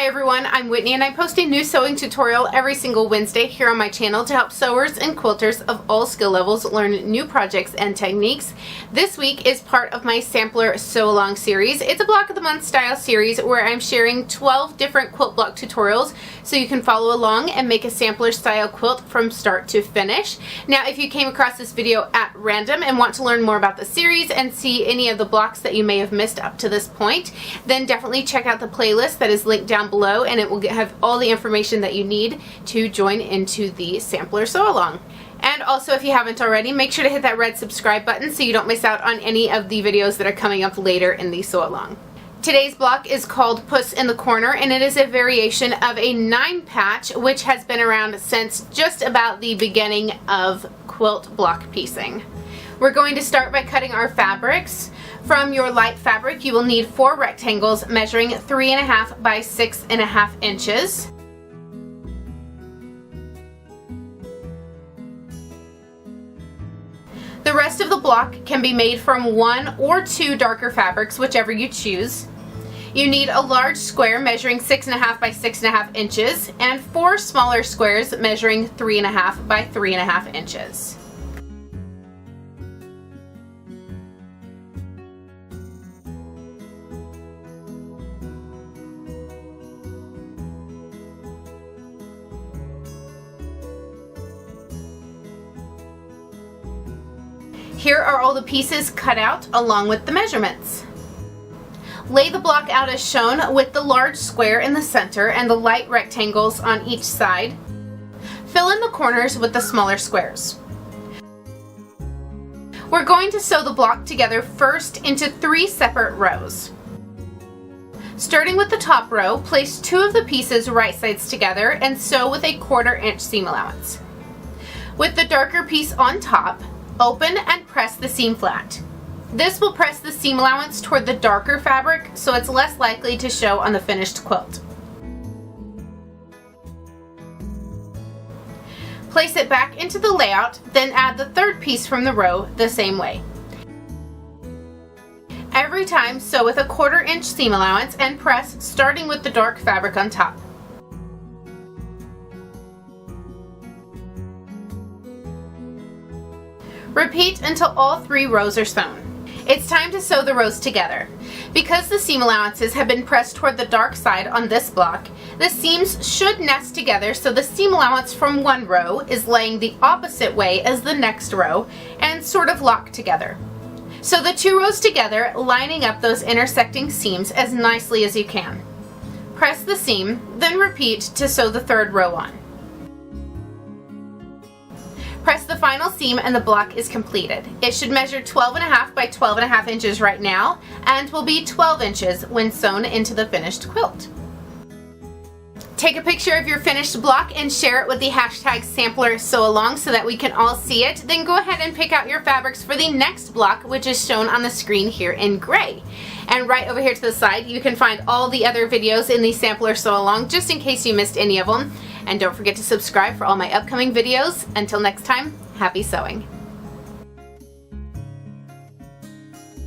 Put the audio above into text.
Hi everyone, I'm Whitney and I post a new sewing tutorial every single Wednesday here on my channel to help sewers and quilters of all skill levels learn new projects and techniques. This week is part of my sampler sew along series. It's a block of the month style series where I'm sharing 12 different quilt block tutorials so you can follow along and make a sampler style quilt from start to finish. Now if you came across this video at random and want to learn more about the series and see any of the blocks that you may have missed up to this point, then definitely check out the playlist that is linked down below, and it will have all the information that you need to join into the sampler sew along. And also, if you haven't already, make sure to hit that red subscribe button so you don't miss out on any of the videos that are coming up later in the sew along. Today's block is called Puss in the Corner, and it is a variation of a 9-patch which has been around since just about the beginning of quilt block piecing. We're going to start by cutting our fabrics. From your light fabric, you will need 4 rectangles measuring 3.5 by 6.5 inches. The rest of the block can be made from 1 or 2 darker fabrics, whichever you choose. You need a large square measuring 6.5 by 6.5 inches and 4 smaller squares measuring 3.5 by 3.5 inches. Here are all the pieces cut out along with the measurements. Lay the block out as shown with the large square in the center and the light rectangles on each side. Fill in the corners with the smaller squares. We're going to sew the block together first into 3 separate rows. Starting with the top row, place 2 of the pieces right sides together and sew with a 1/4 inch seam allowance. With the darker piece on top, open and press the seam flat. This will press the seam allowance toward the darker fabric so it's less likely to show on the finished quilt. Place it back into the layout, then add the 3rd piece from the row the same way. Every time sew with a 1/4 inch seam allowance and press starting with the dark fabric on top. Repeat until all 3 rows are sewn. It's time to sew the rows together. Because the seam allowances have been pressed toward the dark side on this block, the seams should nest together so the seam allowance from one row is laying the opposite way as the next row and sort of locked together. Sew the 2 rows together, lining up those intersecting seams as nicely as you can. Press the seam, then repeat to sew the 3rd row on. Press the final seam and the block is completed. It should measure 12.5 by 12.5 inches right now and will be 12 inches when sewn into the finished quilt. Take a picture of your finished block and share it with the hashtag sampler sew along so that we can all see it. Then go ahead and pick out your fabrics for the next block, which is shown on the screen here in gray. And right over here to the side, you can find all the other videos in the sampler sew along just in case you missed any of them. And don't forget to subscribe for all my upcoming videos. Until next time, happy sewing.